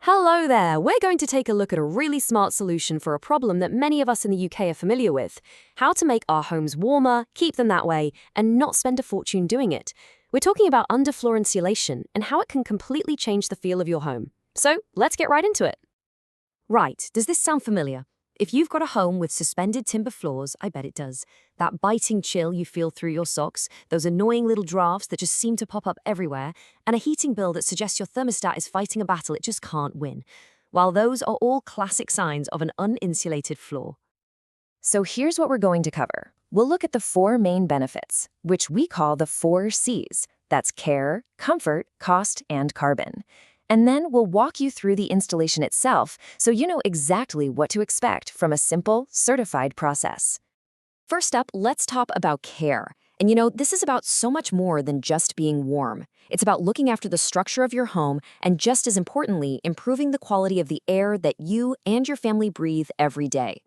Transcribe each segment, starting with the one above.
Hello there! We're going to take a look at a really smart solution for a problem that many of us in the UK are familiar with: how to make our homes warmer, keep them that way, and not spend a fortune doing it. We're talking about underfloor insulation and how it can completely change the feel of your home. So let's get right into it. Right, does this sound familiar? If you've got a home with suspended timber floors, I bet it does. That biting chill you feel through your socks, those annoying little drafts that just seem to pop up everywhere, and a heating bill that suggests your thermostat is fighting a battle it just can't win. While those are all classic signs of an uninsulated floor. So here's what we're going to cover. We'll look at the four main benefits, which we call the 4 C's. That's care, comfort, cost, and carbon. And then we'll walk you through the installation itself so you know exactly what to expect from a simple, certified process. First up, let's talk about care. And this is about so much more than just being warm. It's about looking after the structure of your home and, just as importantly, improving the quality of the air that you and your family breathe every day.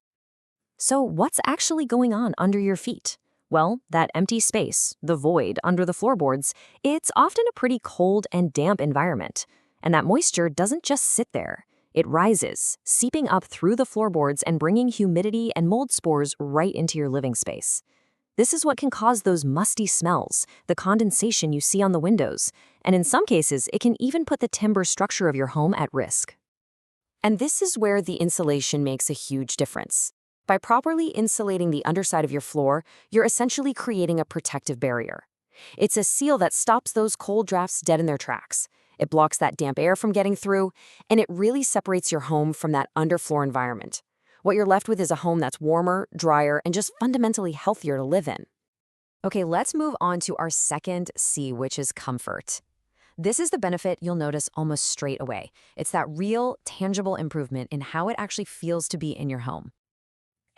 So what's actually going on under your feet? Well, that empty space, the void under the floorboards, it's often a pretty cold and damp environment. And that moisture doesn't just sit there. It rises, seeping up through the floorboards and bringing humidity and mold spores right into your living space. This is what can cause those musty smells, the condensation you see on the windows, and in some cases, it can even put the timber structure of your home at risk. And this is where the insulation makes a huge difference. By properly insulating the underside of your floor, you're essentially creating a protective barrier. It's a seal that stops those cold drafts dead in their tracks. It blocks that damp air from getting through, and it really separates your home from that underfloor environment. What you're left with is a home that's warmer, drier, and just fundamentally healthier to live in. Okay, let's move on to our second C, which is comfort. This is the benefit you'll notice almost straight away. It's that real, tangible improvement in how it actually feels to be in your home.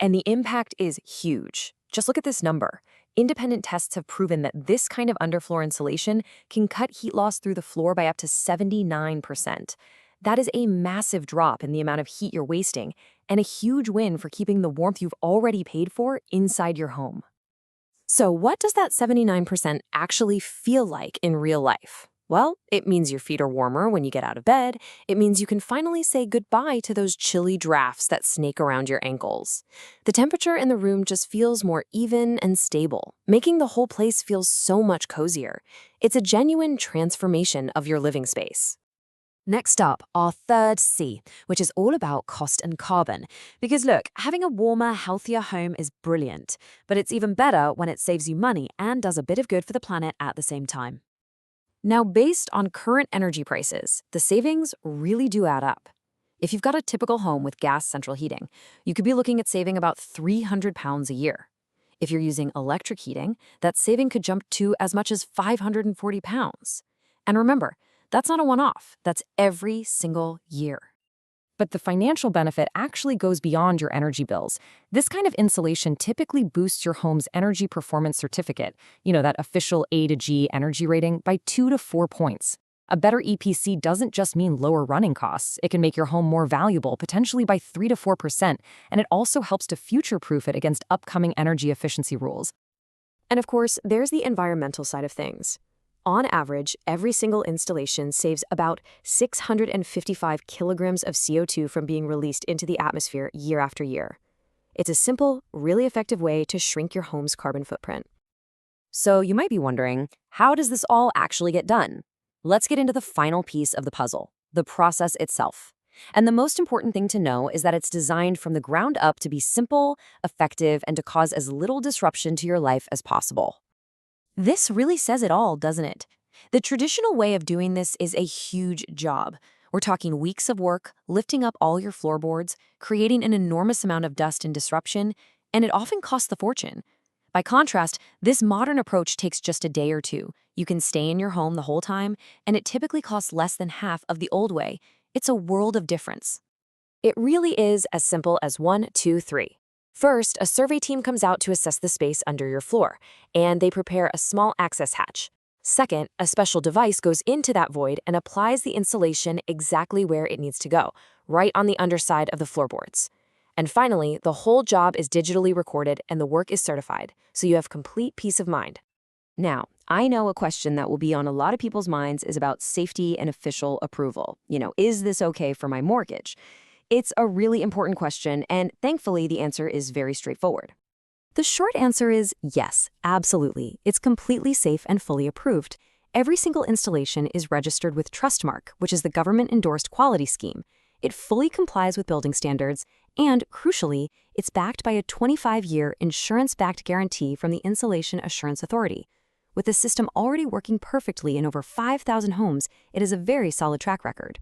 And the impact is huge. Just look at this number. Independent tests have proven that this kind of underfloor insulation can cut heat loss through the floor by up to 79%. That is a massive drop in the amount of heat you're wasting, and a huge win for keeping the warmth you've already paid for inside your home. So what does that 79% actually feel like in real life? Well, it means your feet are warmer when you get out of bed. It means you can finally say goodbye to those chilly drafts that snake around your ankles. The temperature in the room just feels more even and stable, making the whole place feel so much cozier. It's a genuine transformation of your living space. Next up, our third C, which is all about cost and carbon. Because look, having a warmer, healthier home is brilliant, but it's even better when it saves you money and does a bit of good for the planet at the same time. Now, based on current energy prices, the savings really do add up. If you've got a typical home with gas central heating, you could be looking at saving about £300 a year. If you're using electric heating, that saving could jump to as much as £540. And remember, that's not a one-off, that's every single year. But the financial benefit actually goes beyond your energy bills. This kind of insulation typically boosts your home's energy performance certificate, that official A to G energy rating, by 2 to 4 points. A better EPC doesn't just mean lower running costs. It can make your home more valuable, potentially by 3 to 4%, and it also helps to future-proof it against upcoming energy efficiency rules. And of course, there's the environmental side of things. On average, every single installation saves about 655 kilograms of CO2 from being released into the atmosphere year after year. It's a simple, really effective way to shrink your home's carbon footprint. So you might be wondering, how does this all actually get done? Let's get into the final piece of the puzzle, the process itself. And the most important thing to know is that it's designed from the ground up to be simple, effective, and to cause as little disruption to your life as possible. This really says it all, doesn't it? The traditional way of doing this is a huge job. We're talking weeks of work, lifting up all your floorboards, creating an enormous amount of dust and disruption, and it often costs a fortune. By contrast, this modern approach takes just a day or two. You can stay in your home the whole time, and it typically costs less than half of the old way. It's a world of difference. It really is as simple as 1, 2, 3. First, a survey team comes out to assess the space under your floor, and they prepare a small access hatch. Second, a special device goes into that void and applies the insulation exactly where it needs to go, right on the underside of the floorboards. And finally, the whole job is digitally recorded and the work is certified, so you have complete peace of mind. Now, I know a question that will be on a lot of people's minds is about safety and official approval. Is this okay for my mortgage? It's a really important question, and thankfully, the answer is very straightforward. The short answer is yes, absolutely. It's completely safe and fully approved. Every single installation is registered with Trustmark, which is the government-endorsed quality scheme. It fully complies with building standards, and, crucially, it's backed by a 25-year insurance-backed guarantee from the Insulation Assurance Authority. With the system already working perfectly in over 5,000 homes, it is a very solid track record.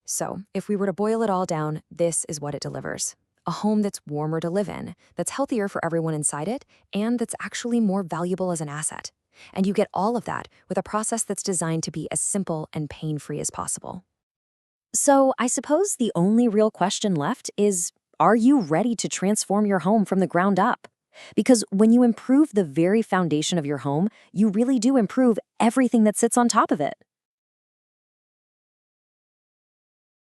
So, if we were to boil it all down, this is what it delivers. A home that's warmer to live in, that's healthier for everyone inside it, and that's actually more valuable as an asset. And you get all of that with a process that's designed to be as simple and pain-free as possible. So, I suppose the only real question left is, are you ready to transform your home from the ground up? Because when you improve the very foundation of your home, you really do improve everything that sits on top of it.